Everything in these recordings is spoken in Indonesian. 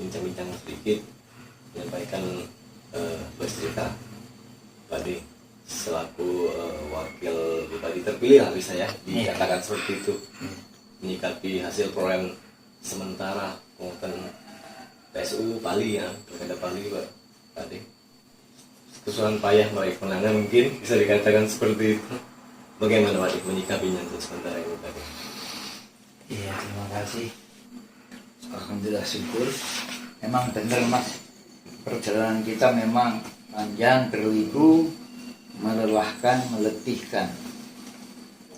bincang-bincang sedikit, menyampaikan bercerita. Pak De selaku wakil bupati terpilih lah bisa ya dikatakan seperti itu, menyikapi hasil perolehan sementara penguatan PSU Pali ya, Pilkada Pali Pak De. Kesulitan payah meraih kemenangan mungkin bisa dikatakan seperti itu. Bagaimana Pak De menyikapinya untuk sementara ini Pak De? Iya, terima kasih. Alhamdulillah, syukur. Memang benar Mas, perjalanan kita memang panjang, berliku, melelahkan, meletihkan.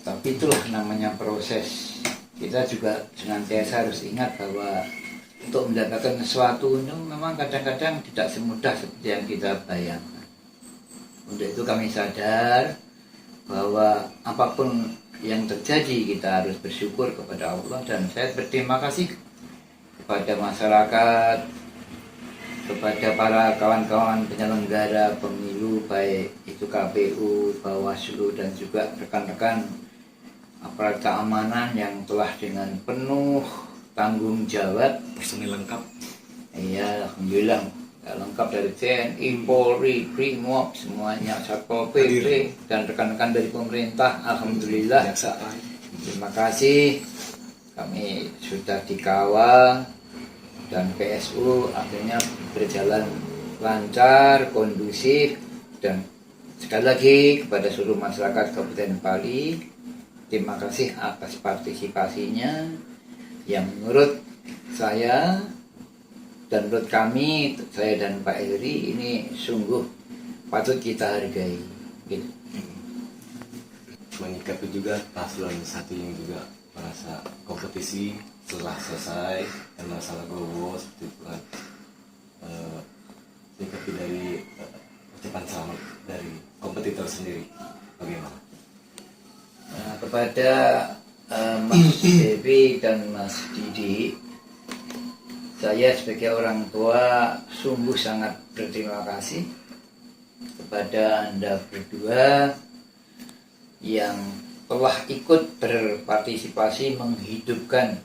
Tapi itulah namanya proses. Kita juga senantiasa harus ingat bahwa untuk mendapatkan sesuatu itu memang kadang-kadang tidak semudah seperti yang kita bayangkan. Untuk itu kami sadar bahwa apapun yang terjadi kita harus bersyukur kepada Allah, dan saya berterima kasih kepada masyarakat, kepada para kawan-kawan penyelenggara pemilu, baik itu KPU, Bawaslu, dan juga rekan-rekan aparat keamanan yang telah dengan penuh tanggung jawab, Personil lengkap. iya, alhamdulillah lengkap dari TNI, Polri, Brimob, semuanya, Satpol PP, dan rekan-rekan dari pemerintah, alhamdulillah. Terima kasih, kami sudah dikawal dan PSU akhirnya berjalan lancar, kondusif. Dan sekali lagi kepada seluruh masyarakat Kabupaten Pali, terima kasih atas partisipasinya yang menurut saya dan menurut kami, saya dan Pak Heri, ini sungguh patut kita hargai gitu. Menyikapi juga paslon satu yang juga merasa kompetisi setelah selesai dan masalah Gowo seperti itu kan, menyikapi dari ucapan selamat dari kompetitor sendiri bagaimana? Nah, kepada Mas Dewi dan Mas Didi, saya sebagai orang tua sungguh sangat berterima kasih kepada Anda berdua yang telah ikut berpartisipasi menghidupkan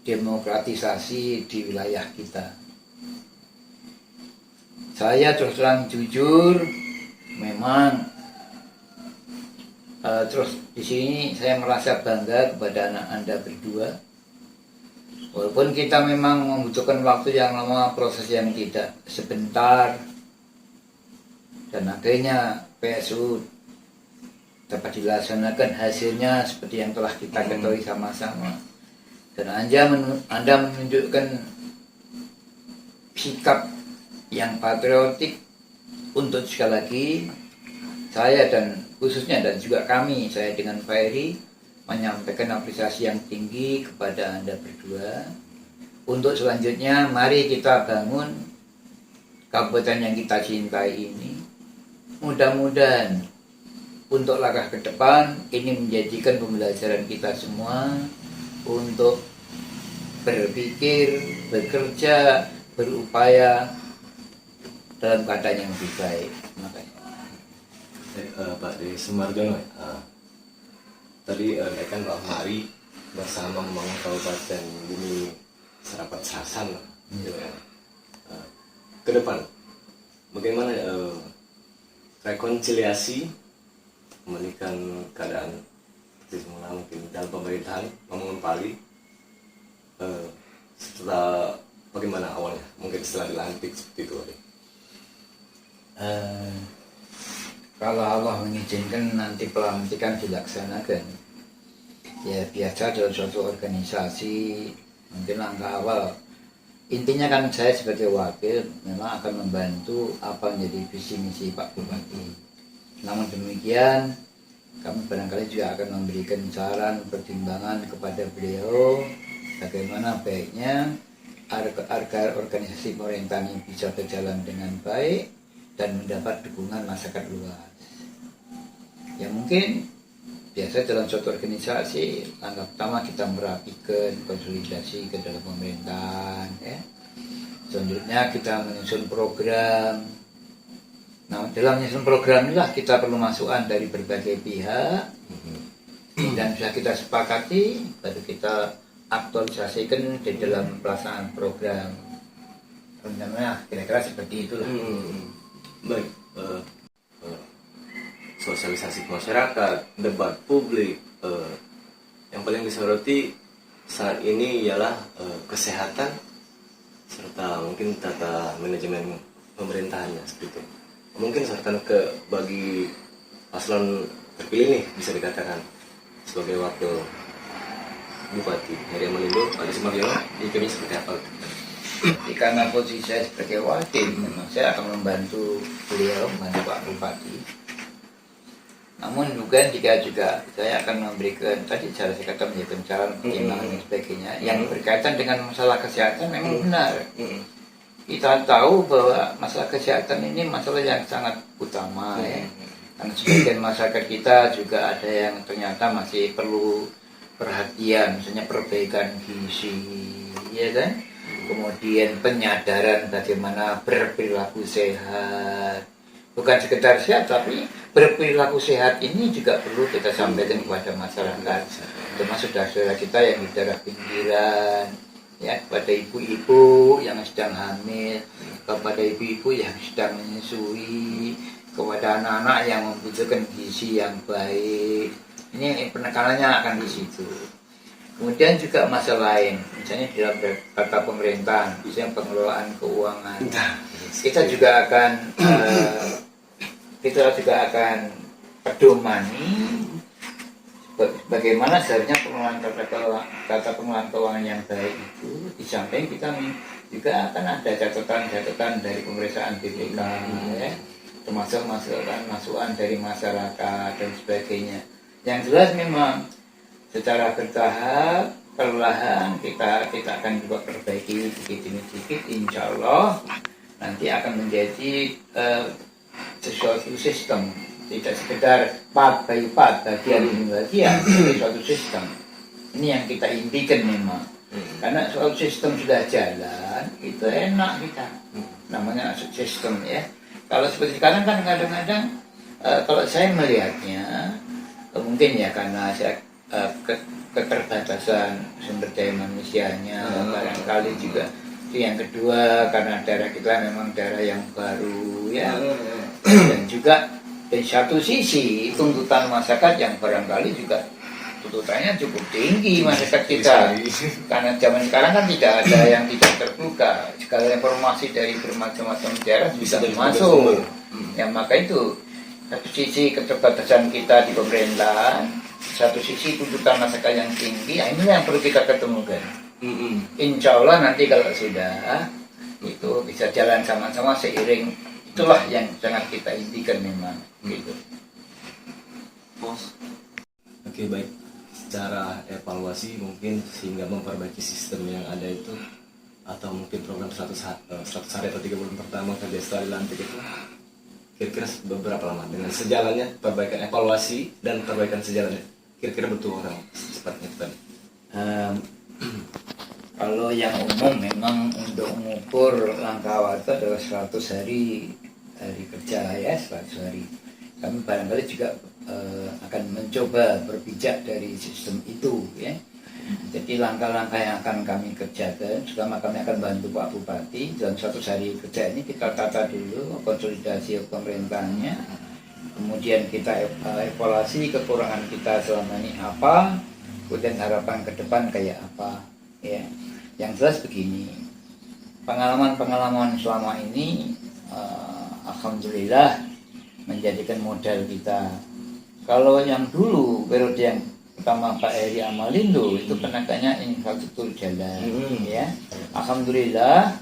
demokratisasi di wilayah kita. Saya terus terang jujur, memang terus di sini saya merasa bangga kepada anak Anda berdua. Walaupun kita memang membutuhkan waktu yang lama, proses yang tidak sebentar, dan akhirnya PSU dapat dilaksanakan, hasilnya seperti yang telah kita ketahui sama-sama. Dan Anda menunjukkan sikap yang patriotik untuk sekali lagi saya dan khususnya dan juga kami, saya dengan Pak Heri, menyampaikan apresiasi yang tinggi kepada Anda berdua. Untuk selanjutnya, mari kita bangun kabupaten yang kita cintai ini. Mudah-mudahan untuk langkah ke depan ini menjadikan pembelajaran kita semua untuk berpikir, bekerja, berupaya dalam keadaan yang lebih baik. Makanya. Pak De Sumarjono, tadi rekan Pak Mari bersama membangun Kabupaten Bumi Serapat Sasan gitu kan. Ke depan bagaimana rekonsiliasi memulihkan keadaan seperti semula mungkin dalam pemerintahan membangun Pali setelah bagaimana awalnya mungkin setelah dilantik seperti itu Pak. Kalau Allah mengizinkan nanti pelantikan dilaksanakan, ya biasa dalam suatu organisasi mungkin langkah awal. Intinya kan saya sebagai wakil memang akan membantu apa menjadi visi misi Pak Bupati. Namun demikian kami barangkali juga akan memberikan saran pertimbangan kepada beliau bagaimana baiknya agar organisasi pemerintahan ini bisa berjalan dengan baik dan mendapat dukungan masyarakat luas. Ya mungkin biasa dalam suatu organisasi langkah pertama kita merapikan konsolidasi ke dalam pemerintahan ya. Selanjutnya kita menyusun program. Nah dalam menyusun program inilah kita perlu masukan dari berbagai pihak dan sudah kita sepakati baru kita aktualisasikan di dalam pelaksanaan program. Rencananya kira-kira seperti itulah. Baik, sosialisasi ke masyarakat, debat publik, yang paling disoroti saat ini ialah kesehatan serta mungkin tata manajemen pemerintahannya seperti itu. Mungkin serta bagi paslon terpilih nih bisa dikatakan sebagai wakil Bupati Heri Amalindo, Pak Desi Mariono, ini seperti apa? Karena posisi saya sebagai wakil, memang saya akan membantu beliau, membantu Pak Bupati. Namun juga saya akan memberikan tadi cara saya kata menjadi pencarian pertimbangan dan sebagainya yang berkaitan dengan masalah kesehatan memang benar. Kita tahu bahwa masalah kesehatan ini masalah yang sangat utama ya. Karena sebagian masyarakat kita juga ada yang ternyata masih perlu perhatian, misalnya perbaikan gizi, ya kan? Kemudian penyadaran bagaimana berperilaku sehat. Bukan sekedar sehat, tapi berperilaku sehat ini juga perlu kita sampaikan kepada masyarakat. Termasuk saudara kita yang di daerah pinggiran, ya, kepada ibu-ibu yang sedang hamil, kepada ibu-ibu yang sedang menyusui, kepada anak-anak yang membutuhkan gizi yang baik. Ini penekanannya akan di situ. Kemudian juga masalah lain, misalnya di dalam tata pemerintahan, misalnya pengelolaan keuangan. Kita juga akan pedomani bagaimana seharusnya pengelolaan tata pengelolaan keuangan yang baik itu. Di samping kita juga akan ada catatan dari pemeriksaan BPK, ya, termasuk masukan dari masyarakat dan sebagainya. Yang jelas memang secara bertahap, perlahan kita akan juga perbaiki sedikit-sedikit, insya Allah nanti akan menjadi sesuatu sistem, tidak sekedar part by part, bagian demi bagian, tapi suatu sistem. Ini yang kita impikan memang. Karena suatu sistem sudah jalan, itu enak kita. Namanya sistem ya. Kalau seperti sekarang kan kadang-kadang kalau saya melihatnya mungkin ya karena saya keterbatasan sumber daya manusianya, barangkali juga itu yang kedua karena daerah kita memang daerah yang baru ya, dan juga dari satu sisi tuntutan masyarakat yang barangkali juga tuntutannya cukup tinggi masyarakat kita, karena zaman sekarang kan tidak ada yang tidak terbuka, segala informasi dari bermacam-macam daerah bisa masuk. Ya maka itu satu sisi keterbatasan kita di pemerintahan, satu sisi tuntutan masyarakat yang tinggi, ya ini yang perlu kita ketemukan. Insya Allah nanti kalau sudah itu bisa jalan sama-sama seiring, itulah yang sangat kita impikan memang gitu. Oke, baik. Secara evaluasi mungkin sehingga memperbaiki sistem yang ada itu, atau mungkin program 100 hari atau 3 bulan pertama kerja setelah dilantik itu kira-kira beberapa lama dengan sejalannya perbaikan evaluasi dan perbaikan sejalannya, kira-kira butuh orang seperti itu tadi. Kalau yang umum memang untuk mengukur langkah awal itu adalah 100 hari kerja ya, 100 hari. Kami barangkali juga akan mencoba berpijak dari sistem itu ya. Jadi langkah-langkah yang akan kami kerjakan, selama kami akan bantu Pak Bupati dalam 100 hari kerja ini, kita tata dulu konsolidasi pemerintahannya, kemudian kita evaluasi kekurangan kita selama ini apa, kemudian harapan ke depan kayak apa ya. Yang jelas begini, pengalaman selama ini alhamdulillah menjadikan modal kita. Kalau yang dulu periode yang pertama Pak Heri Amalindo itu penekannya infrastruktur jalan ya. Alhamdulillah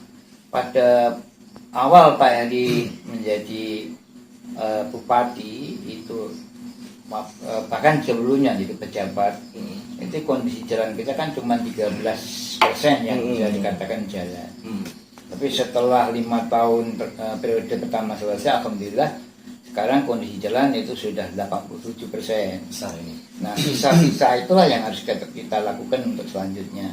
pada awal Pak Heri menjadi bupati itu, bahkan sebelumnya jadi pejabat, itu kondisi jalan kita kan cuma 13% yang bisa dikatakan jalan. Tapi setelah 5 tahun periode pertama selesai, alhamdulillah sekarang kondisi jalan itu sudah 87%. Nah, sisa-sisa itulah yang harus kita lakukan untuk selanjutnya.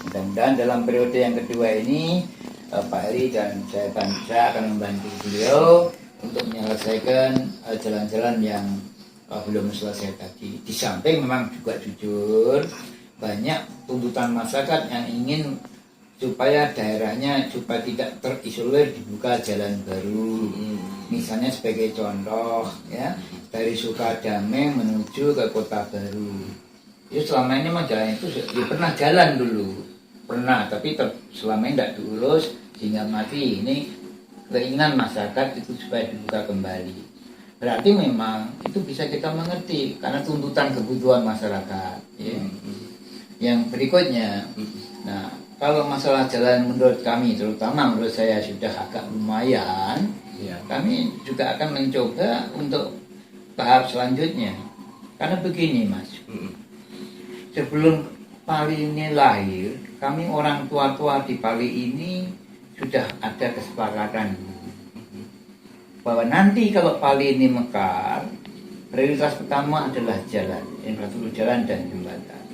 Mudah-mudahan dalam periode yang kedua ini Pak Heri dan saya akan membantu beliau untuk menyelesaikan jalan-jalan yang belum selesai tadi. Di samping memang juga jujur banyak tuntutan masyarakat yang ingin supaya daerahnya supaya tidak terisolir, dibuka jalan baru. Misalnya sebagai contoh ya, dari Sukadame menuju ke Kota Baru. Ya selama ini mah jalan itu ya pernah jalan dulu, pernah, tapi selama ini tidak diurus sehingga mati. Ini keinginan masyarakat itu supaya dibuka kembali. Berarti memang itu bisa kita mengerti karena tuntutan kebutuhan masyarakat. Ya. Yang berikutnya, nah kalau masalah jalan menurut kami, terutama menurut saya sudah agak lumayan, kami juga akan mencoba untuk tahap selanjutnya. Karena begini Mas, sebelum Pali ini lahir, kami orang tua-tua di Pali ini sudah ada kesepakatan bahwa nanti kalau Pali ini mekar, prioritas pertama adalah jalan, infrastruktur jalan dan jembatan.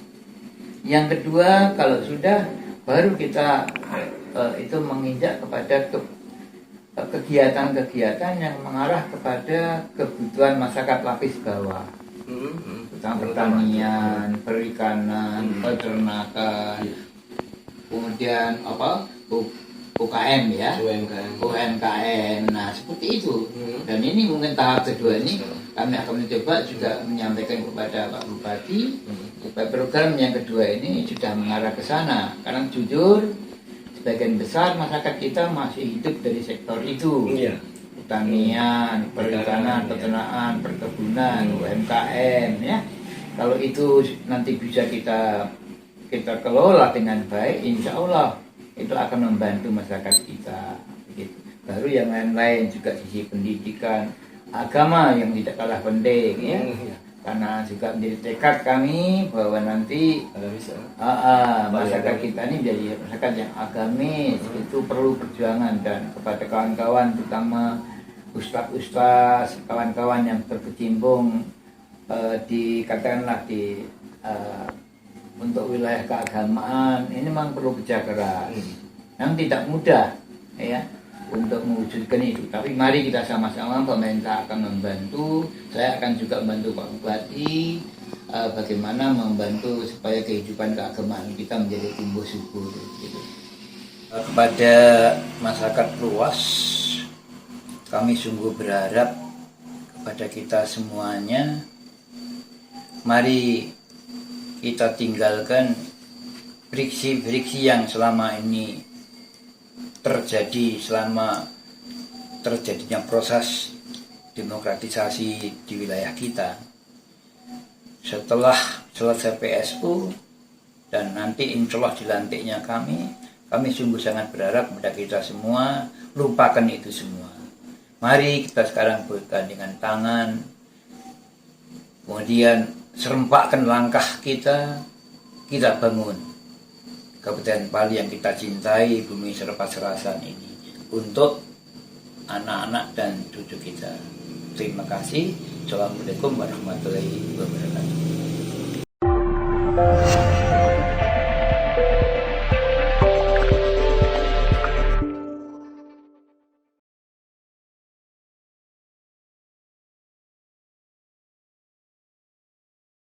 Yang kedua, kalau sudah baru kita itu menginjak kepada kegiatan-kegiatan yang mengarah kepada kebutuhan masyarakat lapis bawah, tentang pertanian, perikanan, peternakan, kemudian UKM ya, UMKM. Nah seperti itu. Dan ini mungkin tahap kedua ini kami akan mencoba juga menyampaikan kepada Pak Bupati supaya program yang kedua ini sudah mengarah ke sana. Karena jujur sebagian besar masyarakat kita masih hidup dari sektor itu, pertanian, perikanan, peternakan, perkebunan, UMKM ya. Kalau itu nanti bisa kita kelola dengan baik, insya Allah itu akan membantu masyarakat kita. Begitu. Baru yang lain-lain juga sisi pendidikan, agama yang tidak kalah penting ya. Karena juga menjadi tekad kami bahwa nanti masyarakat kita ini menjadi masyarakat yang agamis. Itu perlu perjuangan, dan kepada kawan-kawan terutama ustaz-ustaz, kawan-kawan yang berkecimpung katakanlah di untuk wilayah keagamaan, ini memang perlu kerja keras. Yang tidak mudah ya untuk mewujudkan itu. Tapi mari kita sama-sama, pemerintah akan membantu, saya akan juga membantu Pak Bupati bagaimana membantu supaya kehidupan keagamaan kita menjadi tumbuh subur gitu. Kepada masyarakat luas, kami sungguh berharap kepada kita semuanya, mari kita tinggalkan friksi-friksi yang selama ini terjadi selama terjadinya proses demokratisasi di wilayah kita. Setelah selesai PSU dan nanti insya Allah dilantiknya kami sungguh sangat berharap kepada kita semua lupakan itu semua. Mari kita sekarang bergandengan tangan, kemudian serempakkan langkah kita bangun Kabupaten Pali yang kita cintai, bumi serba serasan ini untuk anak-anak dan cucu kita. Terima kasih. Assalamualaikum warahmatullahi wabarakatuh.